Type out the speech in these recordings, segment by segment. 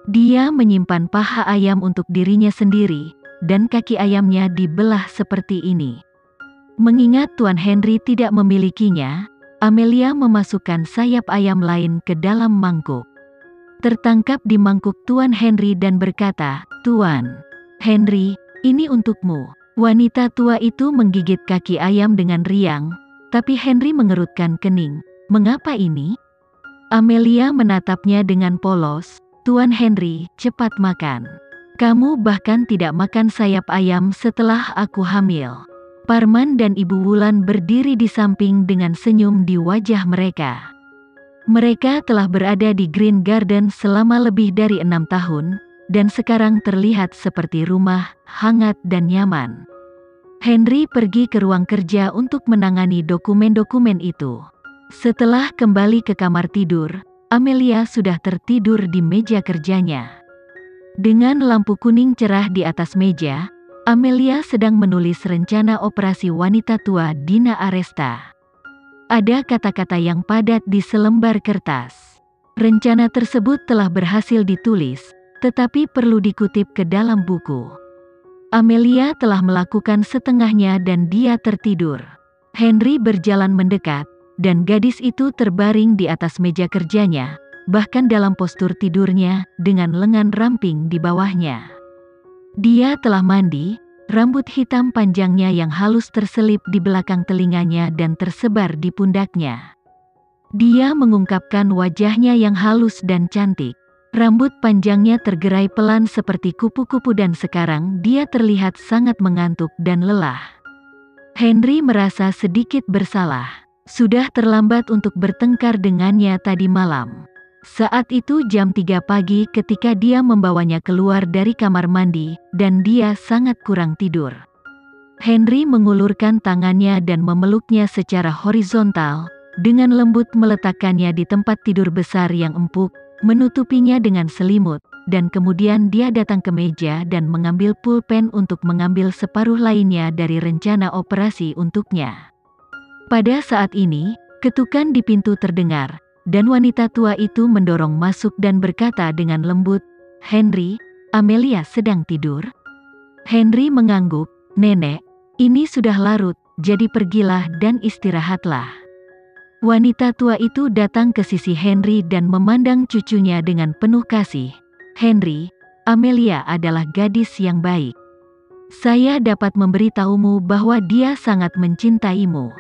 Dia menyimpan paha ayam untuk dirinya sendiri, dan kaki ayamnya dibelah seperti ini. Mengingat Tuan Henry tidak memilikinya, Amelia memasukkan sayap ayam lain ke dalam mangkuk. Tertangkap di mangkuk Tuan Henry dan berkata, "Tuan Henry, ini untukmu." Wanita tua itu menggigit kaki ayam dengan riang, tapi Henry mengerutkan kening. "Mengapa ini?" Amelia menatapnya dengan polos. "Tuan Henry, cepat makan. Kamu bahkan tidak makan sayap ayam setelah aku hamil." Parman dan Ibu Wulan berdiri di samping dengan senyum di wajah mereka. Mereka telah berada di Green Garden selama lebih dari 6 tahun, dan sekarang terlihat seperti rumah, hangat dan nyaman. Henry pergi ke ruang kerja untuk menangani dokumen-dokumen itu. Setelah kembali ke kamar tidur, Amelia sudah tertidur di meja kerjanya. Dengan lampu kuning cerah di atas meja, Amelia sedang menulis rencana operasi wanita tua Dina Aresta. Ada kata-kata yang padat di selembar kertas. Rencana tersebut telah berhasil ditulis, tetapi perlu dikutip ke dalam buku. Amelia telah melakukan setengahnya dan dia tertidur. Henry berjalan mendekat, dan gadis itu terbaring di atas meja kerjanya, bahkan dalam postur tidurnya, dengan lengan ramping di bawahnya. Dia telah mandi, rambut hitam panjangnya yang halus terselip di belakang telinganya dan tersebar di pundaknya. Dia mengungkapkan wajahnya yang halus dan cantik. Rambut panjangnya tergerai pelan seperti kupu-kupu dan sekarang dia terlihat sangat mengantuk dan lelah. Henry merasa sedikit bersalah. Sudah terlambat untuk bertengkar dengannya tadi malam. Saat itu jam 3 pagi ketika dia membawanya keluar dari kamar mandi, dan dia sangat kurang tidur. Henry mengulurkan tangannya dan memeluknya secara horizontal, dengan lembut meletakkannya di tempat tidur besar yang empuk, menutupinya dengan selimut, dan kemudian dia datang ke meja dan mengambil pulpen untuk mengambil separuh lainnya dari rencana operasi untuknya. Pada saat ini, ketukan di pintu terdengar, dan wanita tua itu mendorong masuk dan berkata dengan lembut, "Henry, Amelia sedang tidur?" Henry mengangguk, "Nenek, ini sudah larut, jadi pergilah dan istirahatlah." Wanita tua itu datang ke sisi Henry dan memandang cucunya dengan penuh kasih. "Henry, Amelia adalah gadis yang baik. Saya dapat memberitahumu bahwa dia sangat mencintaimu.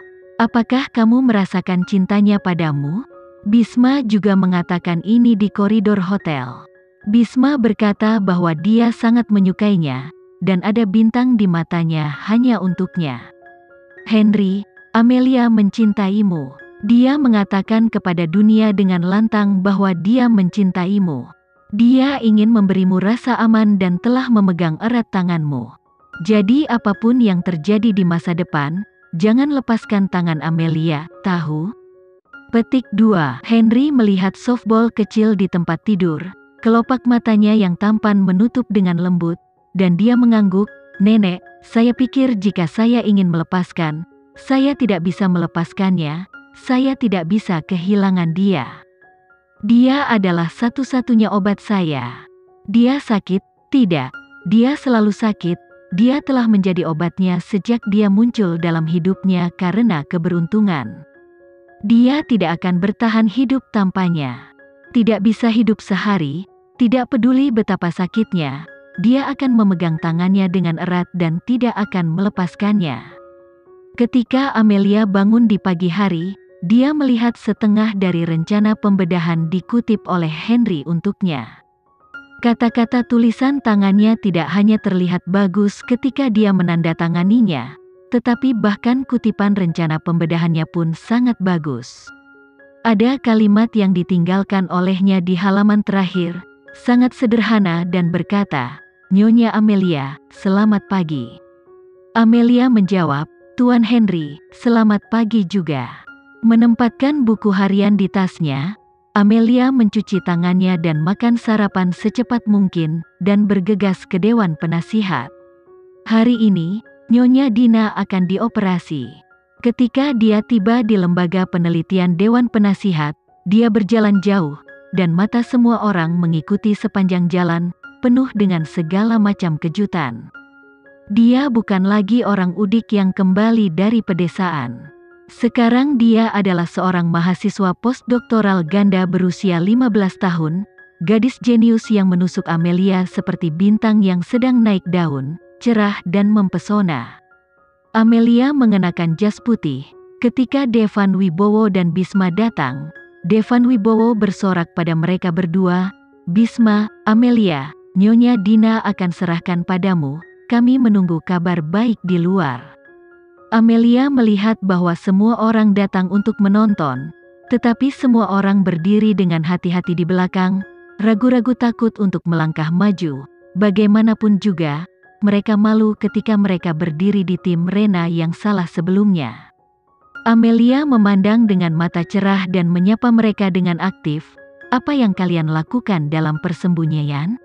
Apakah kamu merasakan cintanya padamu?" Bisma juga mengatakan ini di koridor hotel. Bisma berkata bahwa dia sangat menyukainya, dan ada bintang di matanya hanya untuknya. "Henry, Amelia mencintaimu. Dia mengatakan kepada dunia dengan lantang bahwa dia mencintaimu. Dia ingin memberimu rasa aman dan telah memegang erat tanganmu. Jadi apapun yang terjadi di masa depan, jangan lepaskan tangan Amelia, tahu?" Petik 2. Henry melihat softball kecil di tempat tidur, kelopak matanya yang tampan menutup dengan lembut, dan dia mengangguk, "Nenek, saya pikir jika saya ingin melepaskan, saya tidak bisa melepaskannya, saya tidak bisa kehilangan dia. Dia adalah satu-satunya obat saya." "Dia sakit?" "Tidak. Dia selalu sakit. Dia telah menjadi obatnya sejak dia muncul dalam hidupnya karena keberuntungan. Dia tidak akan bertahan hidup tanpanya. Tidak bisa hidup sehari, tidak peduli betapa sakitnya, dia akan memegang tangannya dengan erat dan tidak akan melepaskannya." Ketika Amelia bangun di pagi hari, dia melihat setengah dari rencana pembedahan dikutip oleh Henry untuknya. Kata-kata tulisan tangannya tidak hanya terlihat bagus ketika dia menandatanganinya, tetapi bahkan kutipan rencana pembedahannya pun sangat bagus. Ada kalimat yang ditinggalkan olehnya di halaman terakhir, sangat sederhana dan berkata, "Nyonya Amelia, selamat pagi." Amelia menjawab, "Tuan Henry, selamat pagi juga." Menempatkan buku harian di tasnya, Amelia mencuci tangannya dan makan sarapan secepat mungkin, dan bergegas ke Dewan Penasihat. Hari ini, Nyonya Dina akan dioperasi. Ketika dia tiba di lembaga penelitian Dewan Penasihat, dia berjalan jauh, dan mata semua orang mengikuti sepanjang jalan, penuh dengan segala macam kejutan. Dia bukan lagi orang udik yang kembali dari pedesaan. Sekarang dia adalah seorang mahasiswa postdoktoral ganda berusia 15 tahun, gadis jenius yang menusuk Amelia seperti bintang yang sedang naik daun, cerah dan mempesona. Amelia mengenakan jas putih. Ketika Devan Wibowo dan Bisma datang, Devan Wibowo bersorak pada mereka berdua, "Bisma, Amelia, Nyonya Dina akan serahkan padamu, kami menunggu kabar baik di luar." Amelia melihat bahwa semua orang datang untuk menonton, tetapi semua orang berdiri dengan hati-hati di belakang, ragu-ragu takut untuk melangkah maju. Bagaimanapun juga, mereka malu ketika mereka berdiri di tim Rena yang salah sebelumnya. Amelia memandang dengan mata cerah dan menyapa mereka dengan aktif. "Apa yang kalian lakukan dalam persembunyian?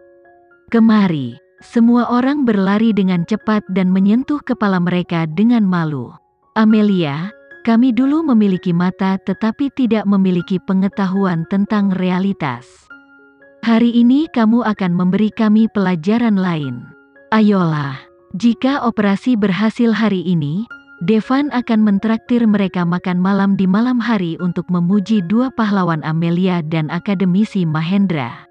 Kemari." Semua orang berlari dengan cepat dan menyentuh kepala mereka dengan malu. "Amelia, kami dulu memiliki mata tetapi tidak memiliki pengetahuan tentang realitas. Hari ini kamu akan memberi kami pelajaran lain. Ayolah, jika operasi berhasil hari ini, Devan akan mentraktir mereka makan malam di malam hari untuk memuji dua pahlawan Amelia dan akademisi Mahendra.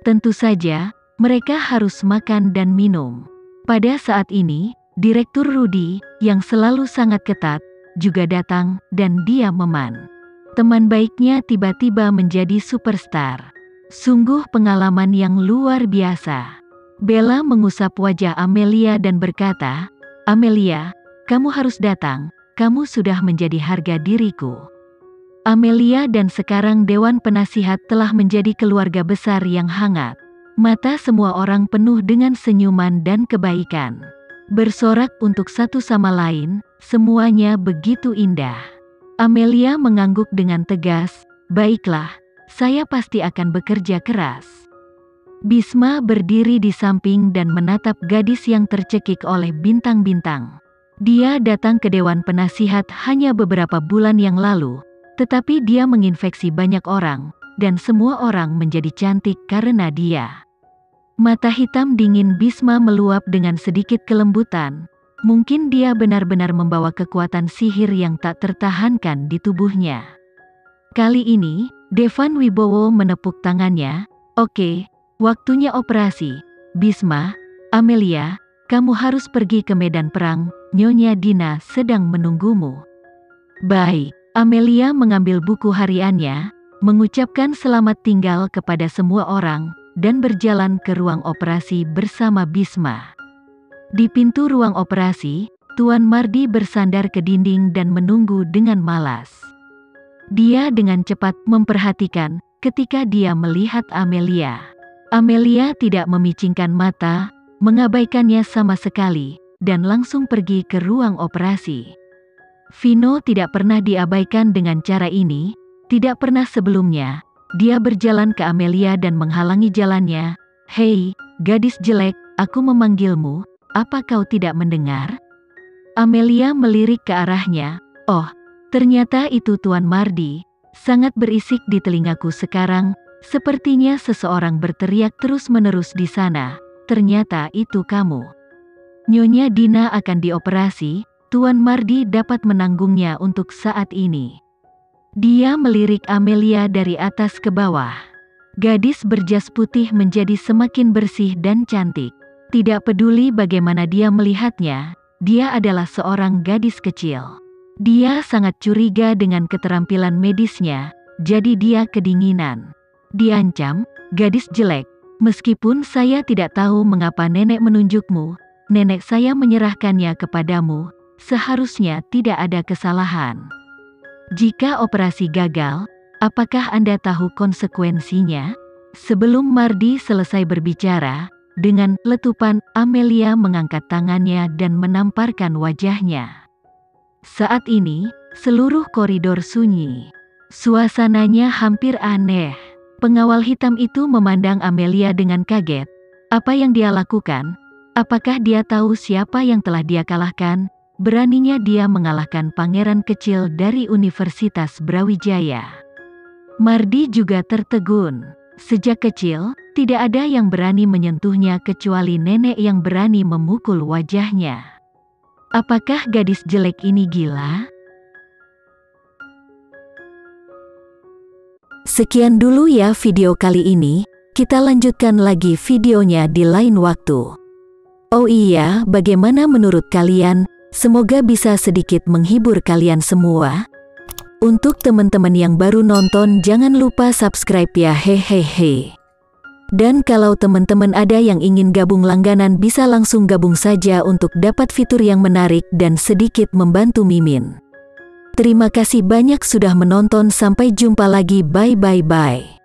Tentu saja, mereka harus makan dan minum." Pada saat ini, Direktur Rudy, yang selalu sangat ketat, juga datang, dan dia meman. Teman baiknya tiba-tiba menjadi superstar. Sungguh pengalaman yang luar biasa. Bella mengusap wajah Amelia dan berkata, "Amelia, kamu harus datang, kamu sudah menjadi harga diriku." Amelia dan sekarang Dewan Penasihat telah menjadi keluarga besar yang hangat. Mata semua orang penuh dengan senyuman dan kebaikan. Bersorak untuk satu sama lain, semuanya begitu indah. Amelia mengangguk dengan tegas, "Baiklah, saya pasti akan bekerja keras." Bisma berdiri di samping dan menatap gadis yang tercekik oleh bintang-bintang. Dia datang ke Dewan Penasihat hanya beberapa bulan yang lalu, tetapi dia menginfeksi banyak orang, dan semua orang menjadi cantik karena dia. Mata hitam dingin Bisma meluap dengan sedikit kelembutan. Mungkin dia benar-benar membawa kekuatan sihir yang tak tertahankan di tubuhnya. Kali ini, Devan Wibowo menepuk tangannya. "Oke, waktunya operasi. Bisma, Amelia, kamu harus pergi ke medan perang, Nyonya Dina sedang menunggumu." "Baik." Amelia mengambil buku hariannya, mengucapkan selamat tinggal kepada semua orang, dan berjalan ke ruang operasi bersama Bisma. Di pintu ruang operasi, Tuan Mardi bersandar ke dinding dan menunggu dengan malas. Dia dengan cepat memperhatikan ketika dia melihat Amelia. Amelia tidak memicingkan mata, mengabaikannya sama sekali, dan langsung pergi ke ruang operasi. Vino tidak pernah diabaikan dengan cara ini, tidak pernah sebelumnya. Dia berjalan ke Amelia dan menghalangi jalannya. "Hei, gadis jelek, aku memanggilmu, apa kau tidak mendengar?" Amelia melirik ke arahnya. "Oh, ternyata itu Tuan Mardi, sangat berisik di telingaku sekarang, sepertinya seseorang berteriak terus-menerus di sana, ternyata itu kamu. Nyonya Dina akan dioperasi, Tuan Mardi dapat menanggungnya untuk saat ini." Dia melirik Amelia dari atas ke bawah. Gadis berjas putih menjadi semakin bersih dan cantik. Tidak peduli bagaimana dia melihatnya, dia adalah seorang gadis kecil. Dia sangat curiga dengan keterampilan medisnya, jadi dia kedinginan. Diancam, "Gadis jelek, meskipun saya tidak tahu mengapa nenek menunjukmu, nenek saya menyerahkannya kepadamu, seharusnya tidak ada kesalahan. Jika operasi gagal, apakah Anda tahu konsekuensinya?" Sebelum Mardi selesai berbicara, dengan letupan Amelia mengangkat tangannya dan menamparkan wajahnya. Saat ini, seluruh koridor sunyi. Suasananya hampir aneh. Pengawal hitam itu memandang Amelia dengan kaget. Apa yang dia lakukan? Apakah dia tahu siapa yang telah dia kalahkan? Beraninya dia mengalahkan pangeran kecil dari Universitas Brawijaya. Mardi juga tertegun. Sejak kecil, tidak ada yang berani menyentuhnya kecuali nenek yang berani memukul wajahnya. Apakah gadis jelek ini gila? Sekian dulu ya video kali ini, kita lanjutkan lagi videonya di lain waktu. Oh iya, bagaimana menurut kalian? Semoga bisa sedikit menghibur kalian semua. Untuk teman-teman yang baru nonton, jangan lupa subscribe ya, hehehe. Dan kalau teman-teman ada yang ingin gabung langganan, bisa langsung gabung saja untuk dapat fitur yang menarik dan sedikit membantu Mimin. Terima kasih banyak sudah menonton, sampai jumpa lagi, bye bye bye.